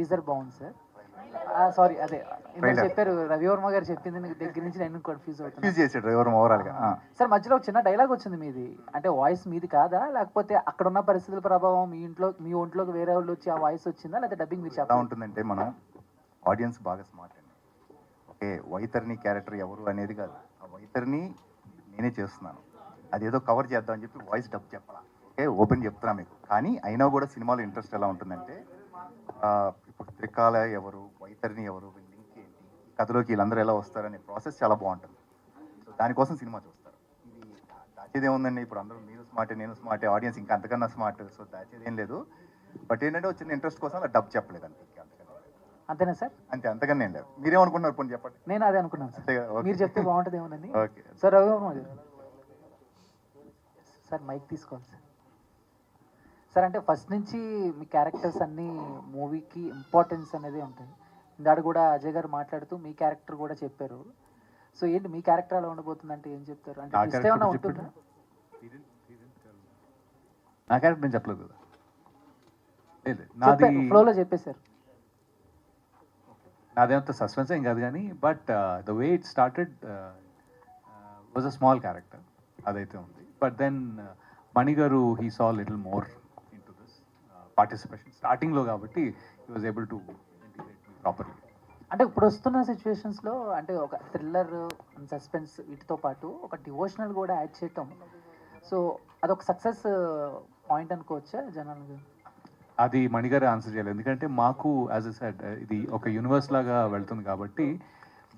Teaser బాగుంది sir. Sorry అదే ఇందాక Trailer. చెప్పారు రవివర్మ గారు చెప్పింది దగ్గర నుంచి నేను కన్ఫ్యూజ్ అవుతున్నాను కన్ఫ్యూజ్ చేసాడు ఎవరు ఓవరాల్గా. సార్. మధ్యలో ఒక చిన్న డైలాగ్ వచ్చింది మీది, అంటే వాయిస్ మీది కాదా, లేకపోతే అక్కడ ఉన్న పరిస్థితుల ప్రభావం మీ ఒంట్లోకి వేరే వాళ్ళు వచ్చి ఆ వాయిస్ వచ్చిందా, లేకపోతే డబ్బింగ్ మీరు ఎలా చెప్పాలి? ఉంటుందంటే మనం ఆడియన్స్ బాగా స్మార్ట్ అండి. ఓకే, వైతరిని క్యారెక్టర్ ఎవరు అనేది కాదు, ఆ వైతరిని నేనే చేస్తున్నాను, అదేదో కవర్ చేద్దామని చెప్పి వాయిస్ డబ్ చెప్పాలా. ఓకే, ఓపెన్ చెప్తున్నా మీకు. కానీ అయినా కూడా సినిమాలో ఇంట్రెస్ట్ ఎలా ఉంటుందంటే ఇప్పుడు త్రికాల ఎవరు, వైతరిని ఎవరు, లింక్ ఏంటి, కథలోకి వీళ్ళందరూ ఎలా వస్తారనే ప్రాసెస్ చాలా బాగుంటుంది. సో దానికోసం సినిమా చూస్తారు. ఇది దాచేది ఏముందండి, ఇప్పుడు అందరూ మీరు స్మార్టే నేను స్మార్టే, ఆడియన్స్ ఇంకా అంతకన్నా స్మార్ట్. సో దాచేది ఏం లేదు. బట్ ఏంటంటే వచ్చిన ఇంట్రెస్ట్ కోసం అలా డబ్ చెప్పలేదు అంతే, ఇంకా అంతకన్నా అంతేనా సార్? అంతే, అంతకన్నా ఏం లేదు. మీరేమనుకుంటున్నారు పోనీ చెప్పండి. నేను అదే అనుకున్నాను సార్, అంతే కదా, ఓకే. మీరు చెప్తే బాగుంటుంది ఏమోనని. ఓకే సార్ రవివర్మ గారు సార్ మైక్ తీసుకోవాలి సార్. సార్ అంటే ఫస్ట్ నుంచి మీ క్యారెక్టర్స్ అన్నీ మూవీకి ఇంపార్టెన్స్ అనేది ఉంటాయి. ఇందాడు కూడా అజయ్ గారు మాట్లాడుతూ మీ క్యారెక్టర్ కూడా చెప్పారు. సో ఏంటి మీ క్యారెక్టర్ అలా ఉండబోతుందంటే ఏం చెప్తారు? అంటే నా twist character ఏమైనా చెప్పండి. ఉంటుందా? నా క్యారెక్టర్ నేను చెప్పలేదు కదా. లేదు నాది చెప్పారు, ఫ్లోలో చెప్పేశారు. నాదేమంత సస్పెన్స్ ఏం కాదు కానీ but the way it started was a small character, అదైతే ఉంది. బట్ దెన్ మణి గారు he saw little more in to this participation స్టార్టింగ్లో, కాబట్టి he was able to integrate me properly. అంటే ఇప్పుడు వస్తున్న సిచ్యువేషన్స్లో అంటే ఒక థ్రిల్లర్, సస్పెన్స్ వీటితో పాటు ఒక డివోషనల్ కూడా యాడ్ చేయటం, సో అదొక సక్సెస్ పాయింట్ అనుకోవచ్చా జనాలు? అది మణిగారు ఆన్సర్ చేయాలి, ఎందుకంటే మాకు యాజ్ ఎ సెడ్ ఇది ఒక యూనివర్స్ లాగా వెళ్తుంది కాబట్టి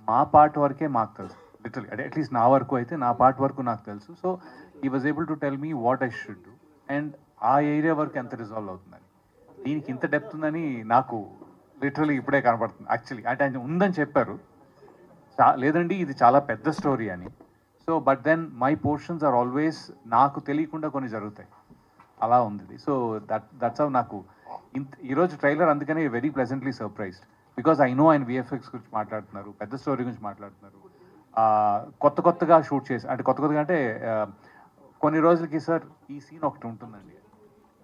మా పార్ట్ వరకే మాకు తెలుసు. లిటరలీ అంటే అట్లీస్ట్ నా వరకు అయితే నా పార్ట్ వరకు నాకు తెలుసు. సో ఈ was able to tell me what I should do and ఆ ఏరియా వరకు ఎంత రిజాల్వ్ అవుతుందని. దీనికి ఇంత డెప్త్ ఉందని నాకు లిటరలీ ఇప్పుడే కనపడుతుంది. యాక్చువల్లీ అంటే ఆయన ఉందని చెప్పారు, లేదండి ఇది చాలా పెద్ద స్టోరీ అని. So but then my portions are always నాకు తెలియకుండా కొన్ని జరుగుతాయి, అలా ఉంది. సో దట్స్ హౌ నాకు ఈరోజు ట్రైలర్ అందుకనే very pleasantly surprised, because I know ఆయన విఎఫ్ఎక్స్ గురించి మాట్లాడుతున్నారు, పెద్ద స్టోరీ గురించి మాట్లాడుతున్నారు, కొత్తగా షూట్ చేసి అంటే కొత్తగా అంటే కొన్ని రోజులకి సార్ ఈ సీన్ ఒకటి ఉంటుందండి.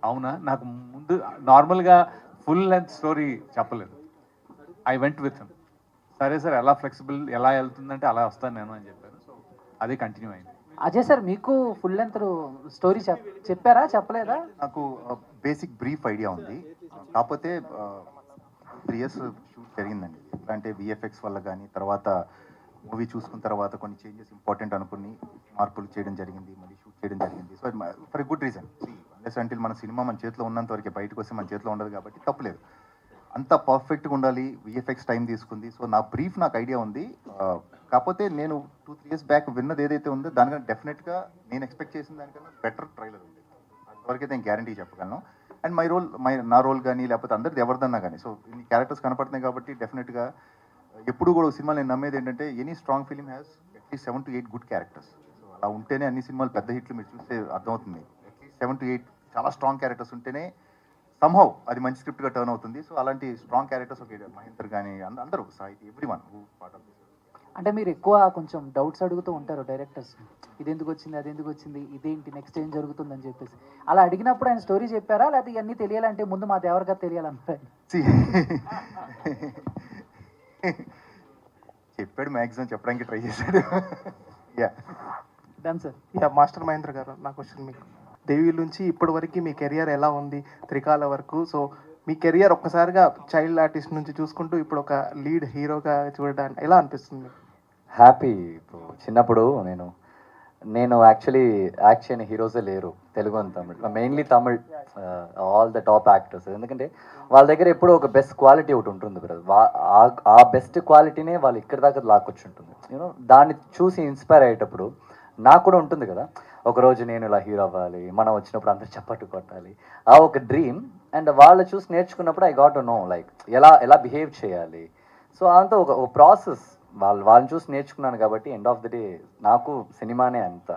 అవునా, నాకు ముందు నార్మల్గా ఫుల్ లెంత్ స్టోరీ చెప్పలేదు. ఐ వెంట్ విత్ హిమ్, సరే సార్ ఎలా ఫ్లెక్సిబుల్ ఎలా వెళ్తుందంటే అలా వస్తాను నేను అని చెప్పాను. సో అది కంటిన్యూ అయింది. అజయ్ సార్ మీకు ఫుల్ లెంత్ స్టోరీ చెప్పారా చెప్పలేదా? నాకు బేసిక్ బ్రీఫ్ ఐడియా ఉంది, కాకపోతే 3 years షూట్ జరిగిందండి. ఎట్లా అంటే విఎఫ్ఎక్స్ వల్ల కానీ, తర్వాత మూవీ చూసుకున్న తర్వాత కొన్ని చేంజెస్ ఇంపార్టెంట్ అనుకుని మార్పులు చేయడం జరిగింది, మళ్ళీ షూట్ చేయడం జరిగింది. So for a good reason. Unless అంటే మన సినిమా మన చేతిలో ఉన్నంత వరకే, బయటకు వస్తే మన చేతిలో ఉండదు కాబట్టి తప్పలేదు. అంత పర్ఫెక్ట్గా ఉండాలి, విఎఫ్ఎక్స్ టైం తీసుకుంది. సో నా బ్రీఫ్ నాకు ఐడియా ఉంది, కాకపోతే నేను 2-3 years బ్యాక్ విన్నది ఏదైతే ఉందో దానికన్నా డెఫినెట్గా నేను ఎక్స్పెక్ట్ చేసిన దానికన్నా బెటర్ ట్రైలర్ ఉంది. అంతవరకైతే నేను గ్యారంటీ చెప్పగలను. అండ్ నా రోల్ కానీ లేకపోతే అందరిది ఎవరిదన్నా కానీ, సో ఇన్ని క్యారెక్టర్స్ కనపడుతున్నాయి కాబట్టి డెఫినెట్గా ఎప్పుడు కూడా సినిమా నేను నమ్మేది ఏంటంటే any strong film has at least 7 to 8 good characters. So అలా ఉంటేనే అన్ని సినిమాలు పెద్ద హిట్లు మీరు చూస్తే అర్థమవుతుంది. అట్లీస్ట్ 7 to 8 చాలా స్ట్రాంగ్ క్యారెక్టర్స్ ఉంటేనే సంహౌ అది మంచి స్క్రిప్ట్గా టర్న్ అవుతుంది. సో అలాంటి స్ట్రాంగ్ క్యారెక్టర్స్ ఒక మహేందర్ కానీ అందరూ సాహితీ everyone who part of this. అంటే మీరు ఎక్కువ కొంచెం డౌట్స్ అడుగుతూ ఉంటారు డైరెక్టర్స్, ఇది ఎందుకు వచ్చింది, అది ఎందుకు వచ్చింది, ఇదేంటి నెక్స్ట్ ఏం జరుగుతుందని చెప్పేసి. అలా అడిగినప్పుడు ఆయన స్టోరీ చెప్పారా, లేకపోతే ఇవన్నీ తెలియాలంటే ముందు మా దేవరగా తెలియాలన్నారు? చెప్పాడు, మ్యాక్సిమం చెప్పడానికి ట్రై చేశాడు. Yeah done sir. Yeah master Mahendra గారు, నా క్వశ్చన్ మీకు, దేవి నుంచి ఇప్పటి వరకు మీ కెరియర్ ఎలా ఉంది త్రికాల వరకు? సో మీ కెరియర్ ఒక్కసారిగా చైల్డ్ ఆర్టిస్ట్ నుంచి చూసుకుంటూ ఇప్పుడు ఒక లీడ్ హీరోగా చూడడానికి ఎలా అనిపిస్తుంది? హ్యాపీ. ఇప్పుడు చిన్నప్పుడు నేను యాక్చువల్లీ యాక్ట్ చేయని హీరోసే లేరు Telugu and Tamil, mainly Tamil, all the top actors. ఎందుకంటే వాళ్ళ దగ్గర ఎప్పుడూ ఒక బెస్ట్ క్వాలిటీ ఒకటి ఉంటుంది బ్రదర్. ఆ బెస్ట్ క్వాలిటీనే వాళ్ళు ఇక్కడి దాకా లాక్కొచ్చి ఉంటుంది. యూనో దాన్ని చూసి ఇన్స్పైర్ అయ్యేటప్పుడు నాకు కూడా ఉంటుంది కదా, ఒకరోజు నేను ఇలా హీరో అవ్వాలి, మనం వచ్చినప్పుడు అందరూ చప్పట్టు కొట్టాలి, ఆ ఒక డ్రీమ్. అండ్ వాళ్ళు చూసి నేర్చుకున్నప్పుడు I got to know like ఎలా బిహేవ్ చేయాలి. సో అంతా ఒక ప్రాసెస్, వాళ్ళని చూసి నేర్చుకున్నాను కాబట్టి ఎండ్ ఆఫ్ ది డే నాకు సినిమానే అంత.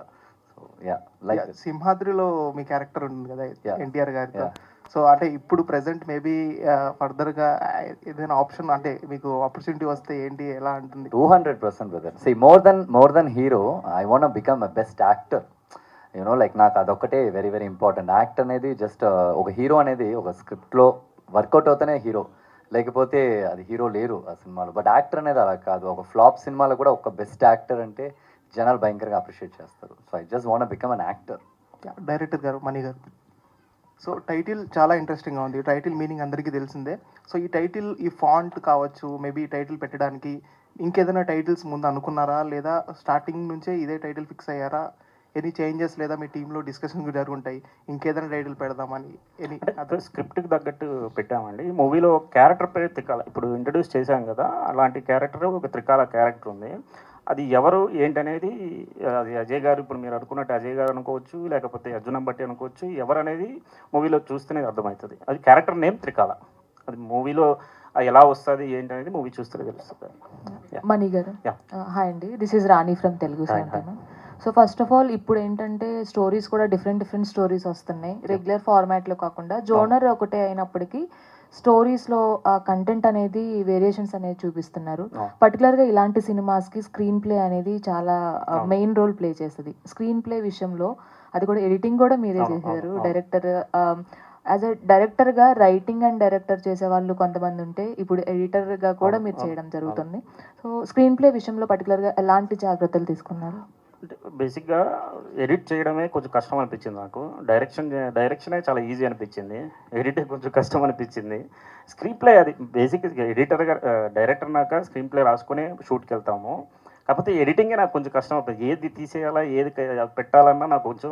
సో యా లైక్ సింహాద్రిలో మీ క్యారెక్టర్ ఉంది కదా Yeah. ఎన్టీఆర్ గారితో. Yeah. సో అంటే ఇప్పుడు ప్రెసెంట్ మేబీ ఫర్దర్గా ఏదైనా ఆప్షన్ అంటే మీకు ఆపర్చునిటీ వస్తే ఏంటి ఎలా ఉంటుంది? 200% brother. See more than hero I want become a best actor. You know like నాకు అదొక్కటే వెరీ వెరీ ఇంపార్టెంట్. యాక్ట్ అనేది జస్ట్ ఒక హీరో అనేది ఒక స్క్రిప్ట్లో వర్కౌట్ అవుతేనే హీరో. లేకపోతే అది హీరో లేరు ఆ సినిమాలో. బట్ యాక్టర్ అనేది అలా కాదు. ఒక ఫ్లాప్ సినిమాలో కూడా ఒక బెస్ట్ యాక్టర్ అంటే జనాలు భయంకరంగా అప్రిషియేట్ చేస్తారు. So I just want become an actor. Director గారు, మణి గారు, సో టైటిల్ చాలా ఇంట్రెస్టింగ్గా ఉంది. టైటిల్ మీనింగ్ అందరికీ తెలిసిందే. సో ఈ టైటిల్, ఈ ఫాంట్ కావచ్చు, మేబీ ఈ టైటిల్ పెట్టడానికి ఇంకేదైనా టైటిల్స్ ముందు అనుకున్నారా, లేదా స్టార్టింగ్ నుంచే ఇదే టైటిల్ ఫిక్స్ అయ్యారా? ఎనీ చేంజెస్ లేదా మీ టీంలో డిస్కషన్ జరుగుంటాయి ఇంకేదైనా టైటిల్ పెడదామని? ఎనీ అంటే స్క్రిప్ట్కి తగ్గట్టు పెట్టామండి. మూవీలో క్యారెక్టర్ పేరు త్రికాల, ఇప్పుడు ఇంట్రడ్యూస్ చేశాం కదా, అలాంటి క్యారెక్టర్ ఒక త్రికాల క్యారెక్టర్ ఉంది. అది ఎవరు ఏంటనేది అది అజయ్ గారు, ఇప్పుడు మీరు అనుకున్నట్టు అజయ్ గారు అనుకోవచ్చు, లేకపోతే అర్జునం బట్టి అనుకోవచ్చు, ఎవరు అనేది మూవీలో చూస్తేనే అర్థమవుతుంది. అది క్యారెక్టర్ నేమ్ త్రికాల. అది మూవీలో ఎలా వస్తుంది ఏంటనేది మూవీ చూస్తేనే తెలుస్తుంది. మణి గారు, హాయ్ అండి, this is Rani from Telugu centre. So first of all ఇప్పుడు ఏంటంటే స్టోరీస్ కూడా డిఫరెంట్ స్టోరీస్ వస్తున్నాయి, రెగ్యులర్ ఫార్మాట్లో కాకుండా. జోనర్ ఒకటే అయినప్పటికీ స్టోరీస్లో కంటెంట్ అనేది వేరియేషన్స్ అనేది చూపిస్తున్నారు. పర్టికులర్గా ఇలాంటి సినిమాస్కి స్క్రీన్ ప్లే అనేది చాలా మెయిన్ రోల్ ప్లే చేస్తుంది. స్క్రీన్ ప్లే విషయంలో అది కూడా ఎడిటింగ్ కూడా మీరే చేశారు. డైరెక్టర్ యాజ్ అ డైరెక్టర్గా రైటింగ్ అండ్ డైరెక్టర్ చేసే వాళ్ళు కొంతమంది ఉంటే, ఇప్పుడు ఎడిటర్గా కూడా మీరు చేయడం జరుగుతుంది. సో స్క్రీన్ ప్లే విషయంలో పర్టికులర్గా ఎలాంటి జాగ్రత్తలు తీసుకున్నారు? బేసిక్గా ఎడిట్ చేయడమే కొంచెం కష్టం అనిపించింది నాకు. డైరెక్షనే చాలా ఈజీ అనిపించింది, ఎడిటే కొంచెం కష్టం అనిపించింది. స్క్రీన్ ప్లే అది బేసిక్ ఎడిటర్గా డైరెక్టర్ నాక స్క్రీన్ ప్లే రాసుకునే షూట్కి వెళ్తాము. కాకపోతే ఎడిటింగే నాకు కొంచెం కష్టం అవుతుంది. ఏది తీసేయాలా, ఏది పెట్టాలన్నా నాకు కొంచెం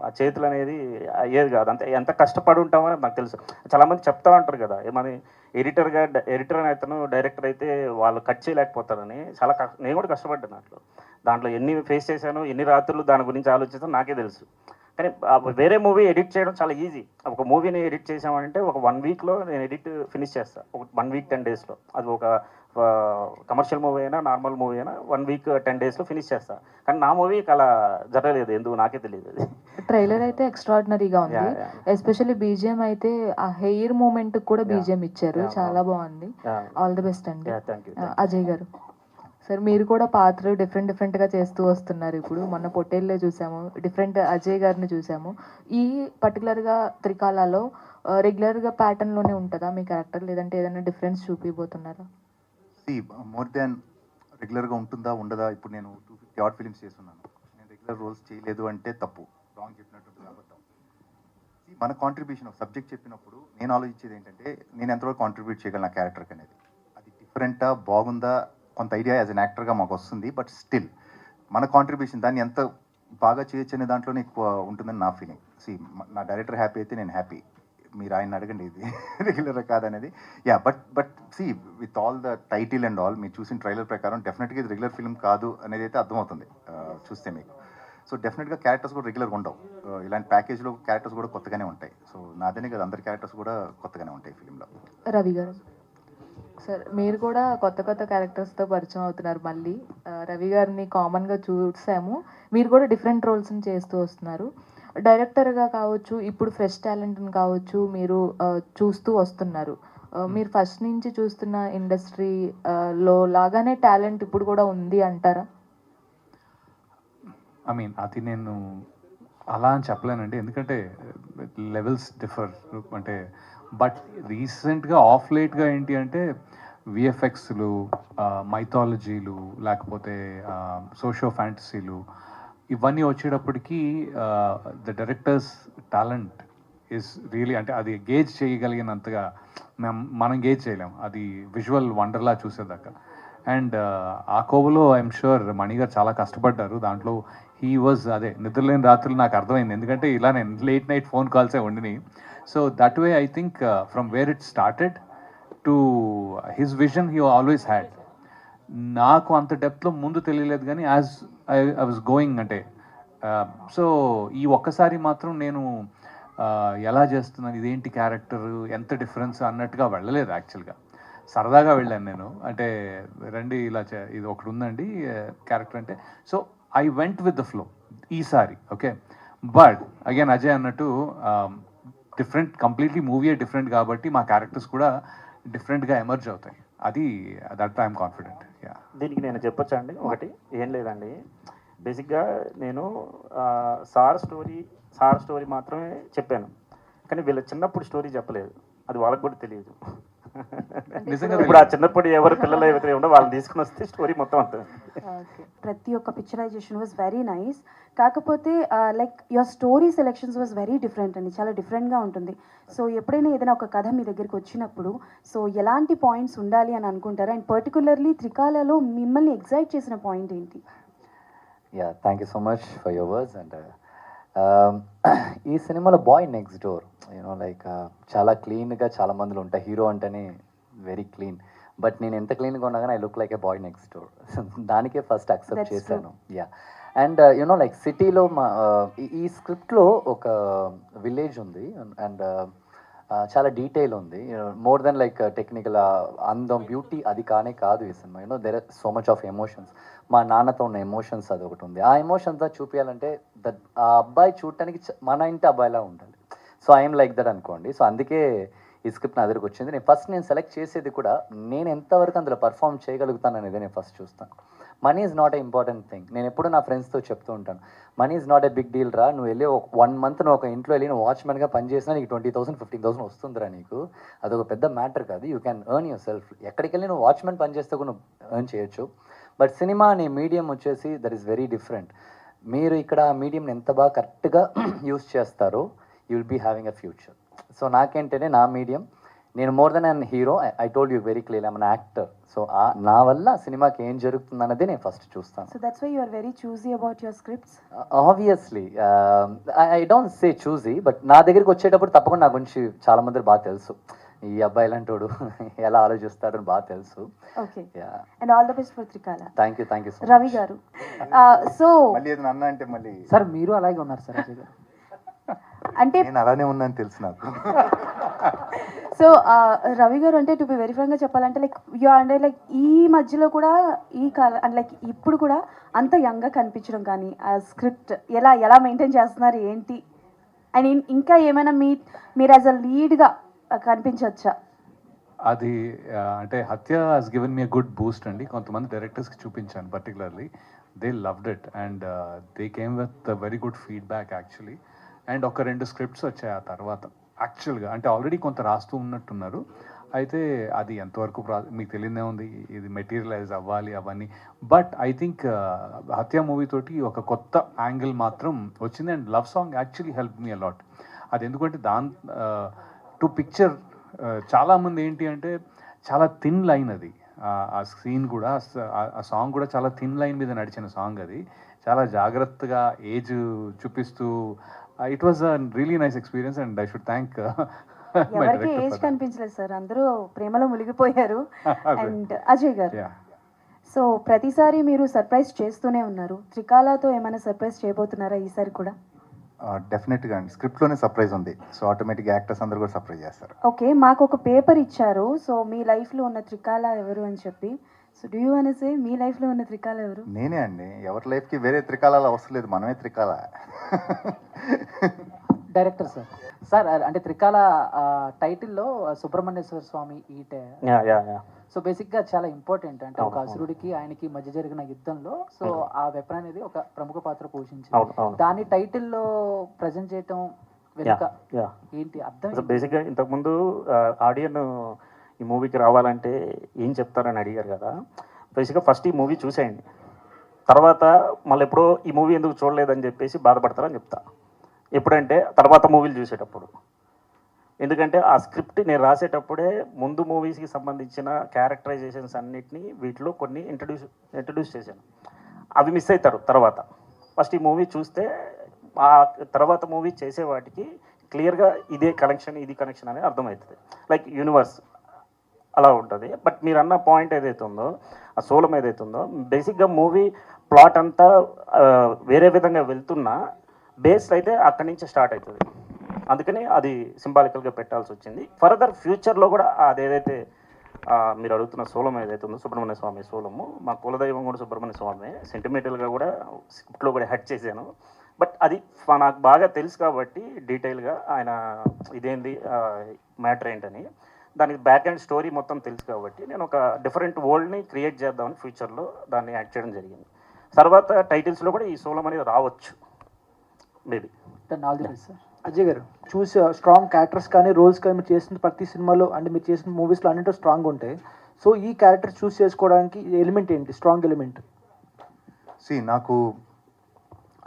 ఆ చేతులు అనేది అయ్యేది కాదు. అంతే ఎంత కష్టపడి ఉంటామని నాకు తెలుసు. చాలామంది చెప్తా ఉంటారు కదా, ఏమని ఎడిటర్ అని అతను డైరెక్టర్ అయితే వాళ్ళు కట్ చేయలేకపోతారని. చాలా నేను కూడా కష్టపడ్డాను దాంట్లో ఎన్ని ఫేస్ చేశాను, ఎన్ని రాత్రులు దాని గురించి ఆలోచిస్తాను నాకే తెలుసు. కానీ వేరే మూవీ ఎడిట్ చేయడం చాలా ఈజీ. ఒక మూవీని ఎడిట్ చేసామంటే ఒక 1 వీక్లో నేను ఎడిట్ ఫినిష్ చేస్తాను. ఒక 1 వీక్ 10 డేస్లో. అది ఒక కమర్షియల్ మూవీ అయినా నార్మల్ మూవీ అయినా 1 వీక్ 10 డేస్లో ఫినిష్ చేస్తాను. కానీ నా మూవీకి అలా జరగలేదు, ఎందుకు నాకే తెలియదు. అది ట్రైలర్ అయితే ఎక్స్ట్రాడినరీగా ఉంది. ఎస్పెషల్లీ బీజిఎం అయితే ఆ హెయిర్ మూమెంట్ కూడా బీజిఎం ఇచ్చారు, చాలా బాగుంది. ఆల్ ది బెస్ట్ అండి. అజయ్ గారు, సార్ మీరు కూడా పాత్రలు డిఫరెంట్గా చేస్తూ వస్తున్నారు. ఇప్పుడు మొన్న పొట్టేళ్ళే చూసాము, డిఫరెంట్ అజయ్ గారిని చూసాము. ఈ పర్టికులర్గా త్రికాలలో రెగ్యులర్గా ప్యాటర్న్లోనే ఉంటుందా మీ క్యారెక్టర్, లేదంటే ఏదైనా డిఫరెన్స్ చూపిపోతున్నారా? మోర్ దాన్ రెగ్యులర్గా ఉంటుందా ఉండదా? ఇప్పుడు నేను 250 ఆర్ట్ ఫిలిమ్స్ చేస్తున్నాను. నేను రెగ్యులర్ రోల్స్ చేయలేదు అంటే తప్పు, రాంగ్ చెప్పినట్టు అబద్ధం. మన కాంట్రిబ్యూషన్ ఒక సబ్జెక్ట్ చెప్పినప్పుడు నేను ఆలోచించేది ఏంటంటే, నేను ఎంతవరకు కాంట్రిబ్యూట్ చేయగలను నా క్యారెక్టర్కి అనేది. అది డిఫరెంటా, బాగుందా, కొంత ఐడియా యాజ్ అన్ యాక్టర్గా మాకు వస్తుంది. బట్ స్టిల్ మన కాంట్రిబ్యూషన్ దాన్ని ఎంత బాగా చేయొచ్చు అనే దాంట్లోనే ఎక్కువ ఉంటుందని నా ఫీలింగ్. నా డైరెక్టర్ హ్యాపీ అయితే నేను హ్యాపీ. మీరు ఆయన అడగండి ఇది రెగ్యులర్ కాదనేది. But with all the title and all, మీరు చూసిన ట్రైలర్ ప్రకారం డెఫినెట్గా ఇది రెగ్యులర్ ఫిల్మ్ కాదు అనేది అయితే అర్థమవుతుంది చూస్తే మీకు. సో డెఫినెట్గా క్యారెక్టర్స్ కూడా రెగ్యులర్గా ఉండవు. ఇలాంటి ప్యాకేజ్లో క్యారెక్టర్స్ కూడా కొత్తగానే ఉంటాయి. సో నాదనే కదా, అందరి క్యారెక్టర్స్ కూడా కొత్తగానే ఉంటాయి ఫిలింలో. రవి గారు, సార్ మీరు కూడా కొత్త క్యారెక్టర్స్తో పరిచయం అవుతున్నారు. మళ్ళీ రవి గారిని కామన్గా చూసాము, మీరు కూడా డిఫరెంట్ రోల్స్ని చేస్తూ వస్తున్నారు. డైరెక్టర్గా కావచ్చు, ఇప్పుడు ఫ్రెష్ టాలెంట్ని కావచ్చు, మీరు చూస్తూ వస్తున్నారు. మీరు ఫస్ట్ నుంచి చూస్తున్న ఇండస్ట్రీలో లాగానే టాలెంట్ ఇప్పుడు కూడా ఉంది అంటారా? ఐ మీన్ అది నేను అలా అని చెప్పలేనండి, ఎందుకంటే లెవెల్స్ డిఫర్. అంటే బట్ రీసెంట్గా ఆఫ్ లేట్గా ఏంటి అంటే విఎఫ్ఎక్స్లు, మైథాలజీలు, లేకపోతే సోషో ఫ్యాంటసీలు, ఇవన్నీ వచ్చేటప్పటికి the directors talent is really, అంటే అది గేజ్ చేయగలిగినంతగా మనం గేజ్ చేయలేం. అది విజువల్ వండర్లా చూసేదాకా. అండ్ ఆ కోవలో ఐఎమ్ షూర్ మణి గారు చాలా కష్టపడ్డారు దాంట్లో. హీ వాజ్ అదే నిద్రలేని రాత్రులు నాకు అర్థమైంది, ఎందుకంటే ఇలా నేను లేట్ నైట్ ఫోన్ కాల్సే ఉండినాయి. So that way I think from where it started to his vision he always had. నాకు అంత డెప్త్లో ముందు తెలియలేదు, కానీ యాజ్ ఐ వాజ్ గోయింగ్ అంటే సో ఈ ఒక్కసారి మాత్రం నేను ఎలా చేస్తున్నాను, ఇదేంటి క్యారెక్టర్, ఎంత డిఫరెన్స్ అన్నట్టుగా వెళ్ళలేదు. యాక్చువల్గా సరదాగా వెళ్ళాను నేను, అంటే రండి ఇలా ఇది ఒకటి ఉందండి క్యారెక్టర్ అంటే. So I went with the flow ఈసారి. ఓకే, బట్ అగైన్ అజయ్ అన్నట్టు డిఫరెంట్, కంప్లీట్లీ మూవీయే డిఫరెంట్ కాబట్టి మా క్యారెక్టర్స్ కూడా డిఫరెంట్గా ఎమర్జ్ అవుతాయి. అది దట్ ఐఎమ్ కాన్ఫిడెంట్. దీనికి నేను చెప్పొచ్చా అండి? ఒకటి ఏం లేదండి, బేసిక్గా నేను సార్ స్టోరీ మాత్రమే చెప్పాను, కానీ వీళ్ళ చిన్నప్పుడు స్టోరీ చెప్పలేదు. అది వాళ్ళకి కూడా తెలియదు. నిజంగా ఇప్పుడు ఆ చిన్నప్పుడు ఎవరు పిల్లలు ఎవరైతే ఉండో వాళ్ళని తీసుకుని వస్తే స్టోరీ మొత్తం అంతా ప్రతి ఒక్క పిక్చరైజేషన్ వాజ్ వెరీ నైస్. కాకపోతే like your story selections was very different అండి, చాలా డిఫరెంట్గా ఉంటుంది. సో ఎప్పుడైనా ఏదైనా ఒక కథ మీ దగ్గరికి వచ్చినప్పుడు సో ఎలాంటి పాయింట్స్ ఉండాలి అని అనుకుంటారు? అండ్ పర్టికులర్లీ త్రికాలలో మిమ్మల్ని ఎగ్జైట్ చేసిన పాయింట్ ఏంటి? Yeah, thank you so much for your words. And ఈ సినిమాలో boy next door you know like చాలా క్లీన్గా చాలా మందిలో ఉంటాయి. హీరో అంటేనే వెరీ క్లీన్, బట్ నేను ఎంత క్లీన్గా ఉన్నా కానీ I look like a boy next door. దానికే ఫస్ట్ అక్సెప్ట్ That's చేశాను. యా, అండ్ యూనో లైక్ సిటీలో మా ఈ స్క్రిప్ట్లో ఒక విలేజ్ ఉంది అండ్ చాలా డీటెయిల్ ఉంది. మోర్ దెన్ లైక్ టెక్నికల్ అందం బ్యూటీ అది కానే కాదు ఈ cinema. You know there so much of emotions. మా నాన్నతో ఉన్న ఎమోషన్స్ అది ఒకటి ఉంది. ఆ ఎమోషన్స్ చూపించాలంటే ఆ అబ్బాయి చూడటానికి మన ఇంటి అబ్బాయిలా ఉండాలి. సో ఐఎమ్ లైక్ దట్ అనుకోండి. సో అందుకే ఈ స్క్రిప్ట్ నా దగ్గరికి వచ్చింది. నేను సెలెక్ట్ చేసేది కూడా నేను ఎంతవరకు అందులో పర్ఫామ్ చేయగలుగుతాను అనేది నేను ఫస్ట్ చూస్తాను. Money is not a important thing. నేను ఎప్పుడు నా ఫ్రెండ్స్తో చెప్తూ ఉంటాను, money is not a big deal రా. నువ్వు వెళ్ళి 1 month నువ్వు ఒక ఇంట్లో వెళ్ళి నువ్వు వాచ్మెన్గా పనిచేసినా నీకు 20,000 15,000 వస్తుందిరా నీకు. అదొక పెద్ద మ్యాటర్ కాదు. You can earn yourself. ఎక్కడికి వెళ్ళి నువ్వు వాచ్మెన్ పనిచేస్తే కూడా నువ్వు ఎర్న్ చేయొచ్చు. బట్ సినిమా అనే మీడియం వచ్చేసి దట్ ఈస్ వెరీ డిఫరెంట్. మీరు ఇక్కడ ఆ మీడియంని ఎంత బాగా కరెక్ట్గా యూస్ చేస్తారో you will be having a future. So నాకేంటంటే నా మీడియం, నేను more than an hero. I told you very clear I'm an actor. So నా వల్ల సినిమాకి ఏం జరుగుతుంది అన్నది నేను ఫస్ట్ చూస్తాను. So that's why you are very choosy about your scripts. Obviously I don't say choosy, but నా దగ్గరికి వచ్చేటప్పుడు తప్పకుండా నా గురించి చాలా మంది బాగా తెలుసు. ఈ అబ్బాయి ఇలాంటోడు ఎలా ఆలోచిస్తాడు అని బాగా తెలుసు. Okay, and all the best for త్రికాల. థ్యాంక్ యూ సో రవి గారు, సో మళ్ళీ ఏదైనా అన్నా అంటే మళ్ళీ సార్ మీరు అలాగే ఉన్నారు సార్ అజయ్ గారు. అంటే నేను అలానే ఉన్నాను తెలుసు నాకు. సో రవి గారు అంటే టు బి వెరీ ఫ్రాంక్గా చెప్పాలంటే లైక్ యూ అంటే లైక్ ఈ మధ్యలో కూడా ఈ కాలం అంటే లైక్ ఇప్పుడు కూడా అంత యంగ్గా కనిపించడం కానీ ఆ స్క్రిప్ట్ ఎలా మెయింటైన్ చేస్తున్నారు ఏంటి? అండ్ ఇంకా ఏమైనా మీరు యాజ్ అ లీడ్గా కనిపించవచ్చా? అది అంటే హత్య has given me good Boost అండి. కొంతమంది డైరెక్టర్స్కి చూపించాను particularly, they loved it and they came with very good feedback actually. And ఒక 2 స్క్రిప్ట్స్ వచ్చాయి ఆ తర్వాత యాక్చువల్గా. అంటే ఆల్రెడీ కొంత రాస్తూ ఉన్నట్టున్నారు. అయితే అది ఎంతవరకు మీకు తెలియదే ఉంది, ఇది మెటీరియలైజ్ అవ్వాలి అవన్నీ. బట్ ఐ థింక్ హత్య మూవీ తోటి ఒక కొత్త యాంగిల్ మాత్రం వచ్చింది. And love song actually help me a lot. అది ఎందుకంటే టు పిక్చర్ చాలామంది ఏంటి అంటే చాలా థిన్ లైన్ అది. ఆ సీన్ కూడా ఆ సాంగ్ కూడా చాలా థిన్ లైన్ మీద నడిచిన సాంగ్ అది. చాలా జాగ్రత్తగా ఏజ్ చూపిస్తూ it was a really nice experience and I should thank ఎవరికి ఏజ్ కనిపించలేదు సార్, అందరూ ప్రేమలో మునిగిపోయారు. అండ్ అజయ్ గారు, సో ప్రతిసారి మీరు సర్ప్రైజ్ చేస్తూనే ఉన్నారు. త్రికాలతో ఏమైనా సర్ప్రైజ్ చేయబోతున్నారా ఈసారి కూడా? డెఫినెట్గా అండి, స్క్రిప్ట్లోనే సర్ప్రైజ్ ఉంది. సో ఆటోమేటిక్గా యాక్టర్స్ అందరూ కూడా సర్ప్రైజ్ చేస్తారు. ఓకే, మాకు ఒక పేపర్ ఇచ్చారు, సో మీ లైఫ్లో ఉన్న త్రికాల ఎవరు అని చెప్పి. సో డూ యూ అనేసి మీ లైఫ్లో ఉన్న త్రికాల ఎవరు? నేనే అండి. ఎవరి లైఫ్కి వేరే త్రికాలాలు అవసరం లేదు, మనమే త్రికాల. డైరెక్టర్ సార్ అంటే త్రికాల టైటిల్లో సుబ్రహ్మణ్యేశ్వర స్వామి ఈటే. సో బేసిక్గా చాలా ఇంపార్టెంట్. అంటే ఒక అసురుడికి ఆయనకి మధ్య జరిగిన యుద్ధంలో సో ఆ వెపన్ అనేది ఒక ప్రముఖ పాత్ర పోషించింది. దాని టైటిల్లో ప్రజెంట్ చేయటం వెనుక ఏంటి అర్థం? బేసిక్గా ఇంతకుముందు ఆడియన్ ఈ మూవీకి రావాలంటే ఏం చెప్తారని అడిగారు కదా. బేసిక్గా ఫస్ట్ ఈ మూవీ చూసేయండి, తర్వాత మళ్ళీ ఎప్పుడో ఈ మూవీ ఎందుకు చూడలేదని చెప్పేసి బాధపడతారని చెప్తా. ఎప్పుడంటే తర్వాత మూవీలు చూసేటప్పుడు. ఎందుకంటే ఆ స్క్రిప్ట్ నేను రాసేటప్పుడే ముందు మూవీస్కి సంబంధించిన క్యారెక్టరైజేషన్స్ అన్నిటినీ వీటిలో కొన్ని ఇంట్రడ్యూస్ చేశాను. అవి మిస్ అవుతారు తర్వాత. ఫస్ట్ ఈ మూవీ చూస్తే ఆ తర్వాత మూవీ చేసే వాటికి క్లియర్గా ఇదే కనెక్షన్ ఇది కనెక్షన్ అనేది అర్థమవుతుంది. లైక్ యూనివర్స్ అలా ఉంటుంది. బట్ మీరు అన్న పాయింట్ ఏదైతే ఉందో, ఆ సోలం ఏదైతే ఉందో, బేసిక్గా మూవీ ప్లాట్ అంతా వేరే విధంగా వెళ్తున్నా బేస్ అయితే అక్కడి నుంచి స్టార్ట్ అవుతుంది. అందుకని అది సింబాలికల్గా పెట్టాల్సి వచ్చింది. ఫర్దర్ ఫ్యూచర్లో కూడా అదేదైతే మీరు అడుగుతున్న సోలం ఏదైతే ఉందో సుబ్రహ్మణ్య స్వామి సోలము, మా కులదైవం కూడా సుబ్రహ్మణ్య స్వామి. సెంటిమెంటల్గా కూడా స్క్రిప్ట్లో కూడా హెడ్ చేశాను. బట్ అది నాకు బాగా తెలుసు కాబట్టి డీటెయిల్గా ఆయన ఇదేంది మ్యాటర్ ఏంటని దానికి బ్యాక్ అండ్ స్టోరీ మొత్తం తెలుసు కాబట్టి నేను ఒక డిఫరెంట్ వరల్డ్ని క్రియేట్ చేద్దామని ఫ్యూచర్లో దాన్ని యాడ్ చేయడం జరిగింది. తర్వాత టైటిల్స్లో కూడా ఈ సోలం అనేది రావచ్చు maybe. All the best sir. Ajay గారు చూసి స్ట్రాంగ్ క్యారెక్టర్స్ కానీ రోల్స్ కానీ మీరు చేసిన ప్రతి సినిమాలో అంటే మీరు చేసిన మూవీస్లో అన్నింటిలో స్ట్రాంగ్ ఉంటాయి. సో ఈ క్యారెక్టర్ చూస్ చేసుకోవడానికి ఎలిమెంట్ ఏంటి, స్ట్రాంగ్ ఎలిమెంట్? నాకు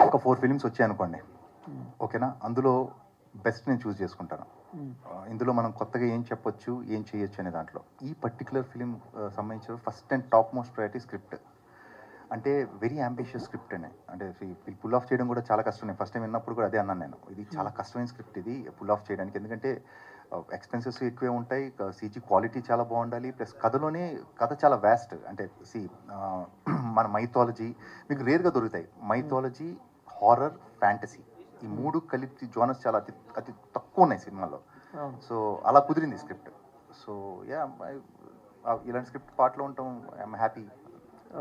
ఒక 4 ఫిలిమ్స్ వచ్చాయి అనుకోండి, ఓకేనా, అందులో బెస్ట్ నేను చూస్ చేసుకుంటాను. ఇందులో మనం కొత్తగా ఏం చెప్పొచ్చు, ఏం చేయొచ్చు అనే దాంట్లో ఈ పర్టికులర్ ఫిలిం సంబంధించిన first and top most priority script. అంటే వెరీ అంబిషియస్ స్క్రిప్ట్ అంటే పుల్ ఆఫ్ చేయడం కూడా చాలా కష్టం. నేను ఫస్ట్ టైం విన్నప్పుడు కూడా అదే అన్నాను నేను, ఇది చాలా కష్టమైన స్క్రిప్ట్ ఇది పుల్ ఆఫ్ చేయడానికి. ఎందుకంటే ఎక్స్పెన్సెస్ ఎక్కువే ఉంటాయి, సీజీ క్వాలిటీ చాలా బాగుండాలి, ప్లస్ కథ చాలా వ్యాస్ట్. అంటే మన మైథాలజీ మీకు రేర్గా దొరుకుతాయి. మైథాలజీ, హారర్, ఫ్యాంటసీ ఈ 3 కలిపి జోనర్స్ చాలా అతి తక్కువ ఉన్నాయి సినిమాలో. సో అలా కుదిరింది స్క్రిప్ట్. సో ఇలాంటి స్క్రిప్ట్ పార్ట్లో ఉండటం ఐఎమ్ హ్యాపీ.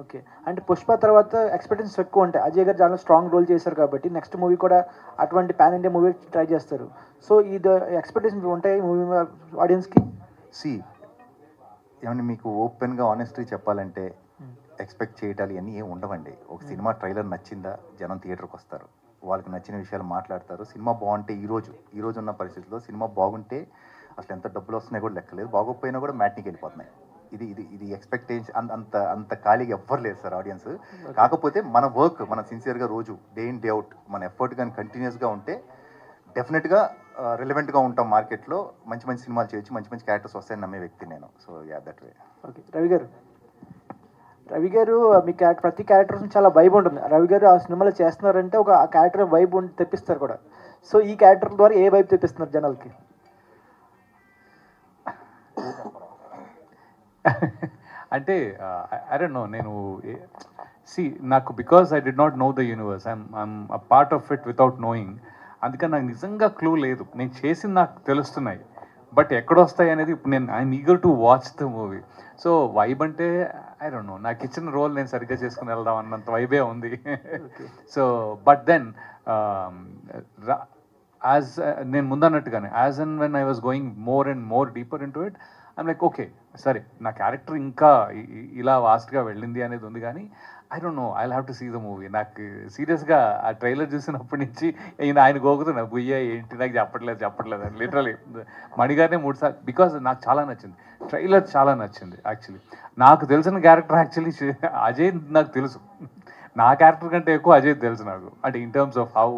ఓకే, అంటే పుష్ప తర్వాత ఎక్స్పెక్టేషన్స్ ఎక్కువ ఉంటాయి. అజయ్ గారు చాలా స్ట్రాంగ్ రోల్ చేశారు కాబట్టి నెక్స్ట్ మూవీ కూడా అటువంటి పాన్ ఇండియా మూవీ ట్రై చేస్తారు. సో ఇది ఎక్స్పెక్టేషన్స్ ఉంటాయి మూవీ ఆడియన్స్కి. ఏమంటే మీకు ఓపెన్గా ఆనెస్ట్గా చెప్పాలంటే ఎక్స్పెక్ట్ చేయటాలు ఇవన్నీ ఏమి ఉండవండి. ఒక సినిమా ట్రైలర్ నచ్చిందా, జనం థియేటర్కి వస్తారు, వాళ్ళకి నచ్చిన విషయాలు మాట్లాడతారు. సినిమా బాగుంటే ఈరోజు ఉన్న పరిస్థితుల్లో సినిమా బాగుంటే అసలు ఎంత డబ్బులు వస్తున్నాయి కూడా లెక్కలేదు, బాగోకపోయినా కూడా మ్యాట్నికి వెళ్ళిపోతున్నాయి. ఇది ఎక్స్పెక్టేషన్ అంత ఖాళీగా ఎవ్వరు లేదు సార్ ఆడియన్స్. కాకపోతే మన వర్క్ మనం సిన్సియర్గా రోజు డే ఇన్ డే అవుట్ మన ఎఫర్ట్ కానీ కంటిన్యూస్గా ఉంటే డెఫినెట్గా రిలవెంట్గా ఉంటాం మార్కెట్లో. మంచి మంచి సినిమాలు చేయొచ్చు, మంచి క్యారెక్టర్స్ వస్తాయని నమ్మే వ్యక్తి నేను. So that way. Okay, Ravi గారు మీ ప్రతి క్యారెక్టర్ చాలా వైబ్ ఉంటుంది. రవి గారు ఆ సినిమాలో చేస్తున్నారంటే ఒక ఆ క్యారెక్టర్ వైబ్ తెప్పిస్తారు కూడా. సో ఈ క్యారెక్టర్ ద్వారా ఏ వైబ్ తెప్పిస్తున్నారు జనాలకి? అంటే ఐ డోంట్ నో, నేను నాకు because I did not know the universe, I'm a part of it without knowing. అందుకని నాకు నిజంగా క్లూ లేదు. నేను చేసింది నాకు తెలుస్తున్నాయి, బట్ ఎక్కడొస్తాయి అనేది ఇప్పుడు I'm eager to watch the movie. So vibe అంటే ఐ డోంట్ నో, నాకు ఇచ్చిన రోల్ నేను సరిగ్గా చేసుకుని వెళ్దాం అన్నంత వైబే ఉంది. సో బట్ దెన్ నేను ముందన్నట్టుగానే as and when I was going more and more deeper into it, I'm like okay సరే నా క్యారెక్టర్ ఇంకా ఇలా వాస్ట్గా వెళ్ళింది అనేది ఉంది, కానీ I don't know, I have to see the movie. నాకు సీరియస్గా ఆ ట్రైలర్ చూసినప్పటి నుంచి ఆయన గోగుతున్నా బుయ్య ఏంటి నాకు చెప్పట్లేదు అని లిటరలీ మణిగారినే 3 సార్లు, బికాజ్ నాకు చాలా నచ్చింది ట్రైలర్, చాలా నచ్చింది. యాక్చువల్లీ నాకు తెలిసిన క్యారెక్టర్ యాక్చువల్లీ అజయ్ నాకు తెలుసు, నా క్యారెక్టర్ కంటే ఎక్కువ అజయ్ తెలుసు నాకు, అంటే in terms of how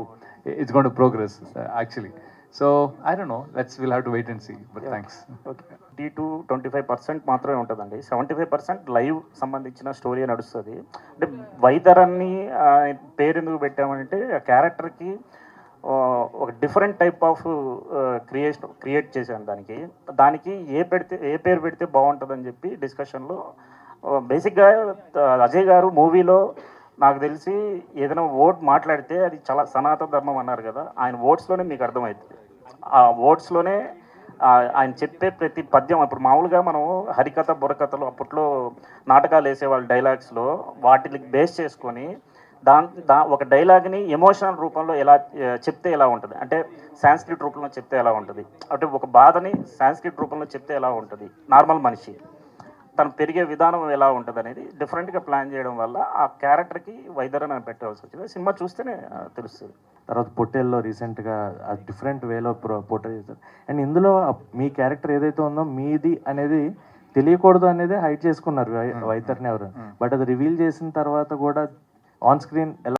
it's going to progress actually. So I don't know, will have to wait and see, but thanks. 20 to 25% మాత్రమే ఉంటుందండి. 75% లైవ్ సంబంధించిన స్టోరీ నడుస్తుంది. అంటే వైదరాన్ని పేరు ఎందుకు పెట్టామంటే ఆ క్యారెక్టర్కి ఒక డిఫరెంట్ టైప్ ఆఫ్ క్రియేట్ చేశాను. దానికి ఏ పేరు పెడితే బాగుంటుందని చెప్పి డిస్కషన్లో బేసిక్గా అజయ్ గారు మూవీలో నాకు తెలిసి ఏదైనా ఓట్ మాట్లాడితే అది చాలా సనాతన ధర్మం అన్నారు కదా, ఆయన ఓట్స్లోనే మీకు అర్థమవుతుంది. ఆ ఓట్స్లోనే ఆయన చెప్పే ప్రతి పద్యం, ఇప్పుడు మామూలుగా మనం హరికథ బుర్రకథలు అప్పట్లో నాటకాలు వేసేవాళ్ళు డైలాగ్స్లో వాటిని బేస్ చేసుకొని ఒక డైలాగ్ని ఎమోషనల్ రూపంలో ఎలా చెప్తే ఎలా ఉంటుంది, అంటే సాంస్క్రిట్ రూపంలో చెప్తే ఎలా ఉంటుంది, అంటే ఒక బాధని సాంస్క్రిట్ రూపంలో చెప్తే ఎలా ఉంటుంది, నార్మల్ మనిషి తను పెరిగే విధానం ఎలా ఉంటుంది అనేది డిఫరెంట్గా ప్లాన్ చేయడం వల్ల ఆ క్యారెక్టర్కి వైదరని అని పెట్టవలసి వచ్చింది. సినిమా చూస్తేనే తెలుస్తుంది. తర్వాత పొట్టేల్లో రీసెంట్గా డిఫరెంట్ వేలో పోర్ట్రే చేశారు. అండ్ ఇందులో మీ క్యారెక్టర్ ఏదైతే ఉందో మీది అనేది తెలియకూడదు అనేది హైడ్ చేసుకున్నారు వైతర్ని ఎవరు, బట్ అది రివీల్ చేసిన తర్వాత కూడా ఆన్ స్క్రీన్ ఎలా